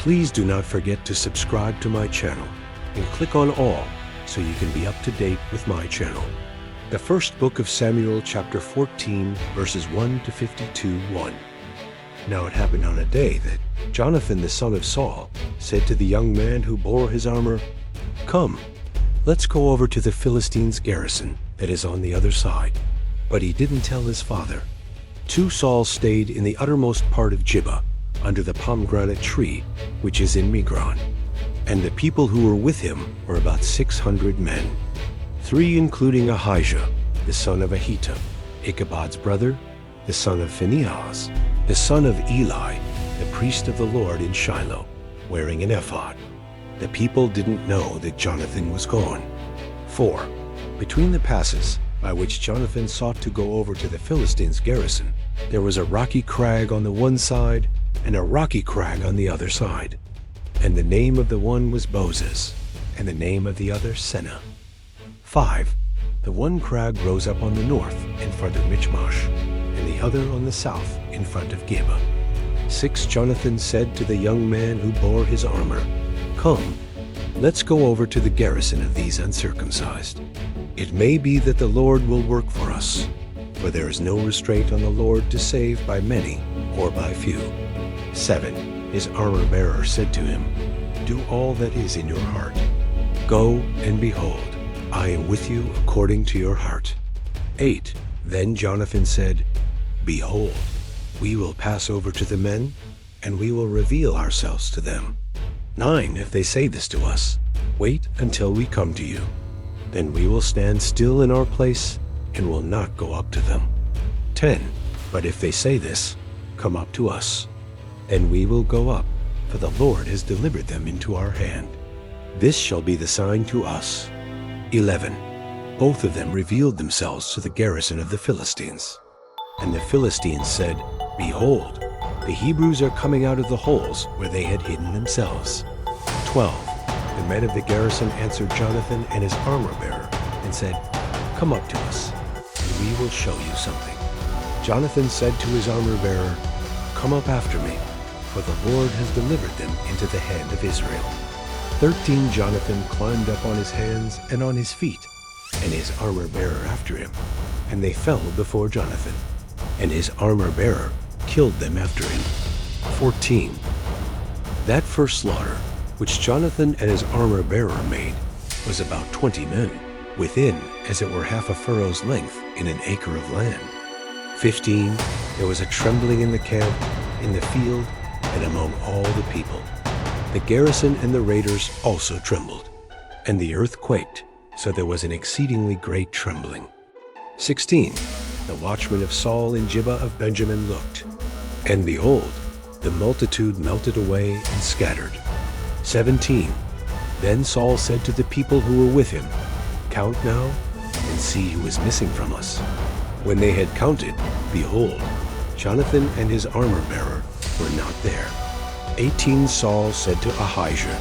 Please do not forget to subscribe to my channel and click on all so you can be up to date with my channel. The first book of Samuel, chapter 14, verses 1 to 52:1. Now it happened on a day that Jonathan the son of Saul said to the young man who bore his armor, "Come, let's go over to the Philistines' garrison that is on the other side." But he didn't tell his father. Saul stayed in the uttermost part of Gibeah, under the pomegranate tree, which is in Migron. And the people who were with him were about 600 men, 3 including Ahijah, the son of Ahitub, Ichabod's brother, the son of Phinehas, the son of Eli, the priest of the Lord in Shiloh, wearing an ephod. The people didn't know that Jonathan was gone. 4. Between the passes by which Jonathan sought to go over to the Philistines' garrison, there was a rocky crag on the one side and a rocky crag on the other side. And the name of the one was Bozez, and the name of the other Seneh. 5. The one crag rose up on the north in front of Michmash, and the other on the south in front of Gibeah. 6. Jonathan said to the young man who bore his armor, "Come, let's go over to the garrison of these uncircumcised. It may be that the Lord will work for us, for there is no restraint on the Lord to save by many or by few." 7. His armor-bearer said to him, "Do all that is in your heart. Go, and behold, I am with you according to your heart." 8. Then Jonathan said, "Behold, we will pass over to the men, and we will reveal ourselves to them. 9. If they say this to us, wait until we come to you. Then we will stand still in our place and will not go up to them. 10. But if they say this, come up to us, and we will go up, for the Lord has delivered them into our hand. This shall be the sign to us." 11. Both of them revealed themselves to the garrison of the Philistines. And the Philistines said, "Behold, the Hebrews are coming out of the holes where they had hidden themselves." 12. The men of the garrison answered Jonathan and his armor-bearer and said, "Come up to us, and we will show you something." Jonathan said to his armor-bearer, "Come up after me, for the Lord has delivered them into the hand of Israel." 13. Jonathan climbed up on his hands and on his feet, and his armor-bearer after him, and they fell before Jonathan, and his armor-bearer killed them after him. 14. That first slaughter, which Jonathan and his armor-bearer made, was about 20 men, within as it were half a furrow's length in an acre of land. 15. There was a trembling in the camp, in the field, and among all the people. The garrison and the raiders also trembled, and the earth quaked, so there was an exceedingly great trembling. 16. The watchmen of Saul in Gibeah of Benjamin looked, and behold, the multitude melted away and scattered. 17. Then Saul said to the people who were with him, "Count now, and see who is missing from us." When they had counted, behold, Jonathan and his armor-bearer were not there. 18. Saul said to Ahijah,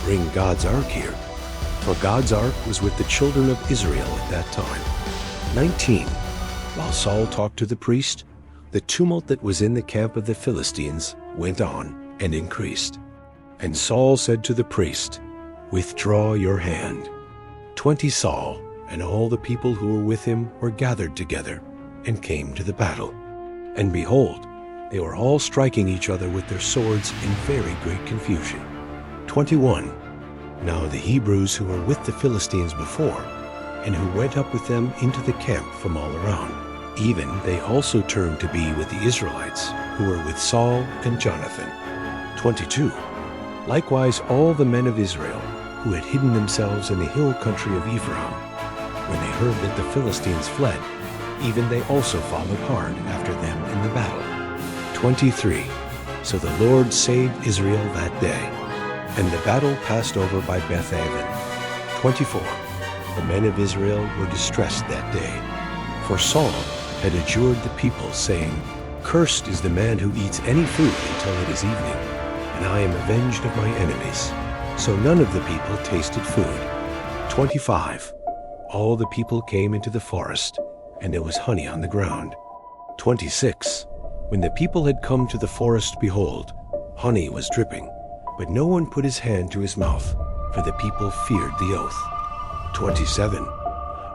"Bring God's ark here," for God's ark was with the children of Israel at that time. 19. While Saul talked to the priest, the tumult that was in the camp of the Philistines went on and increased. And Saul said to the priest, "Withdraw your hand." 20. Saul and all the people who were with him were gathered together and came to the battle. And behold, they were all striking each other with their swords in very great confusion. 21. Now the Hebrews who were with the Philistines before, and who went up with them into the camp from all around, even they also turned to be with the Israelites who were with Saul and Jonathan. 22. Likewise all the men of Israel who had hidden themselves in the hill country of Ephraim, when they heard that the Philistines fled, even they also followed hard after them in the battle. 23. So the Lord saved Israel that day, and the battle passed over by Beth-aven. 24. The men of Israel were distressed that day, for Saul had adjured the people, saying, "Cursed is the man who eats any food until it is evening, and I am avenged of my enemies." So none of the people tasted food. 25. All the people came into the forest, and there was honey on the ground. 26. When the people had come to the forest, behold, honey was dripping, But no one put his hand to his mouth, for the people feared the oath. 27.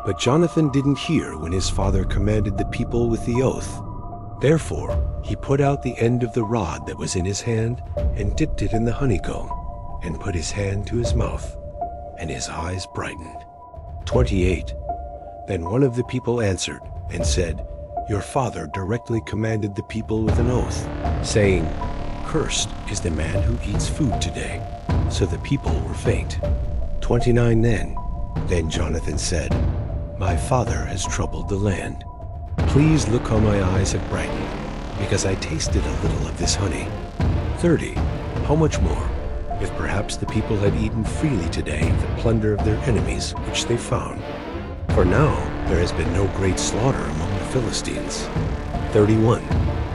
But Jonathan didn't hear when his father commanded the people with the oath. Therefore he put out the end of the rod that was in his hand, and dipped it in the honeycomb, and put his hand to his mouth, and his eyes brightened. 28. Then one of the people answered and said, Your father directly commanded the people with an oath, saying, Cursed is the man who eats food today. So the people were faint. 29. Then Jonathan said, My father has troubled the land. Please look how my eyes have brightened, because I tasted a little of this honey. 30. How much more, if perhaps the people had eaten freely today of the plunder of their enemies which they found? For now there has been no great slaughter among the Philistines. 31.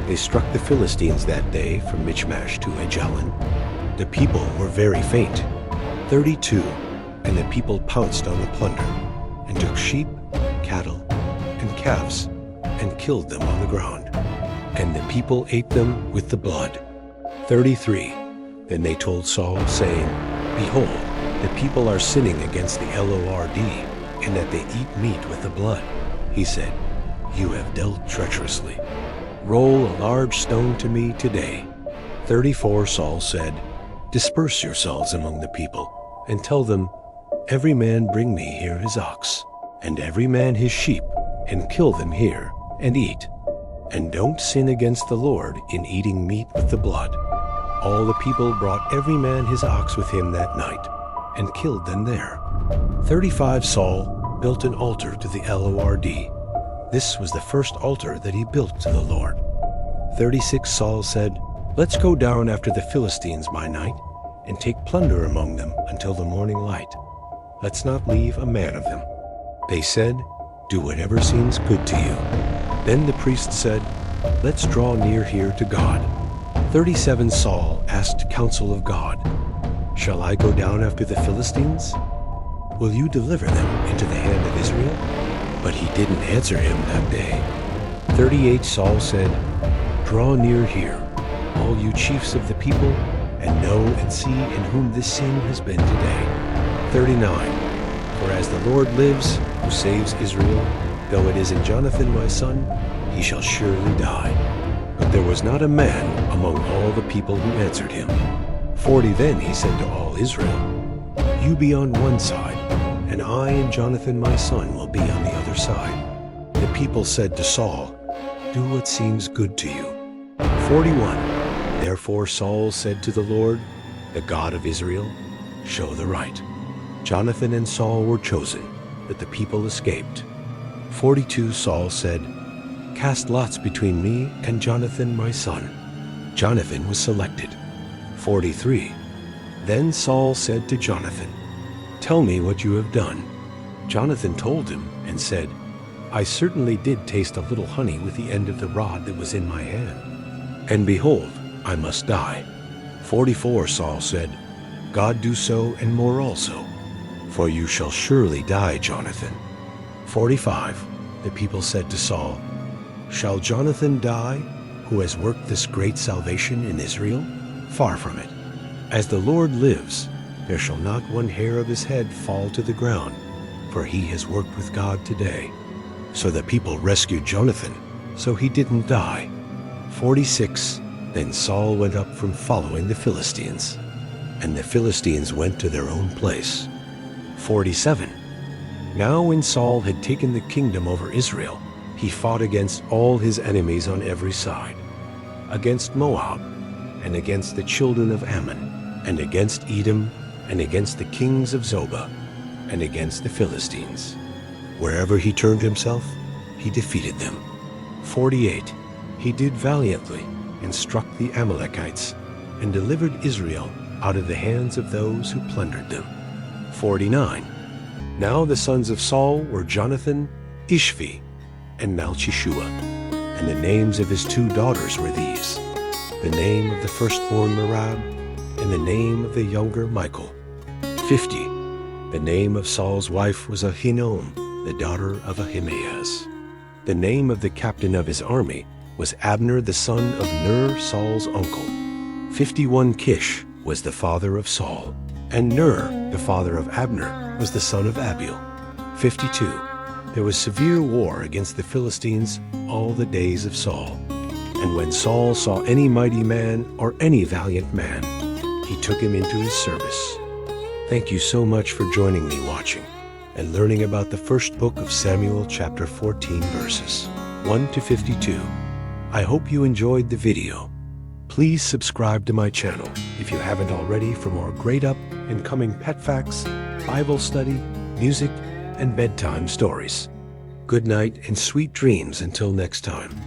They struck the Philistines that day from Michmash to Ajalon. The people were very faint. 32. And the people pounced on the plunder, and took sheep, cattle, and calves, and killed them on the ground. And the people ate them with the blood. 33. Then they told Saul, saying, Behold, the people are sinning against the Lord, in that they eat meat with the blood. He said, You have dealt treacherously. Roll a large stone to me today. 34. Saul said, Disperse yourselves among the people, and tell them, Every man bring me here his ox, and every man his sheep, and kill them here, and eat. And don't sin against the Lord in eating meat with the blood. All the people brought every man his ox with him that night, and killed them there. 35. Saul built an altar to the Lord. This was the first altar that he built to the Lord. 36. Saul said, Let's go down after the Philistines by night, and take plunder among them until the morning light. Let's not leave a man of them. They said, Do whatever seems good to you. Then the priest said, Let's draw near here to God. 37. Saul asked counsel of God, Shall I go down after the Philistines? Will you deliver them into the hand of Israel? But he didn't answer him that day. 38. Saul said, Draw near here, all you chiefs of the people, and know and see in whom this sin has been today. 39. For as the Lord lives, who saves Israel, though it is in Jonathan my son, he shall surely die. But there was not a man among all the people who answered him. 40. Then he said to all Israel, You be on one side, and I and Jonathan my son will be on the other side. The people said to Saul, Do what seems good to you. 41. Therefore Saul said to the Lord, the God of Israel, Show the right. Jonathan and Saul were chosen, but the people escaped. 42. Saul said, Cast lots between me and Jonathan my son. Jonathan was selected. 43. Then Saul said to Jonathan, Tell me what you have done. Jonathan told him and said, I certainly did taste a little honey with the end of the rod that was in my hand. And behold, I must die. 44. Saul said, God do so and more also, for you shall surely die, Jonathan. 45. The people said to Saul, Shall Jonathan die, who has worked this great salvation in Israel? Far from it. As the Lord lives, there shall not one hair of his head fall to the ground, for he has worked with God today. So the people rescued Jonathan, so he didn't die. 46. Then Saul went up from following the Philistines, and the Philistines went to their own place. 47. Now when Saul had taken the kingdom over Israel, he fought against all his enemies on every side, against Moab, and against the children of Ammon, and against Edom, and against the kings of Zobah, and against the Philistines. Wherever he turned himself, he defeated them. 48. He did valiantly, and struck the Amalekites, and delivered Israel out of the hands of those who plundered them. 49. Now the sons of Saul were Jonathan, Ishvi, and Malchishua, and the names of his 2 daughters were these, the name of the firstborn Merab, and the name of the younger Michal. 50. The name of Saul's wife was Ahinoam, the daughter of Ahimaaz. The name of the captain of his army was Abner the son of Ner, Saul's uncle. 51. Kish, was the father of Saul, and Ner, the father of Abner, was the son of Abiel. 52. There was severe war against the Philistines all the days of Saul. And when Saul saw any mighty man or any valiant man, he took him into his service. Thank you so much for joining me watching and learning about the first book of Samuel chapter 14 verses 1 to 52. I hope you enjoyed the video. Please subscribe to my channel if you haven't already for more great up and coming pet facts, Bible study, music, and bedtime stories. Good night and sweet dreams until next time.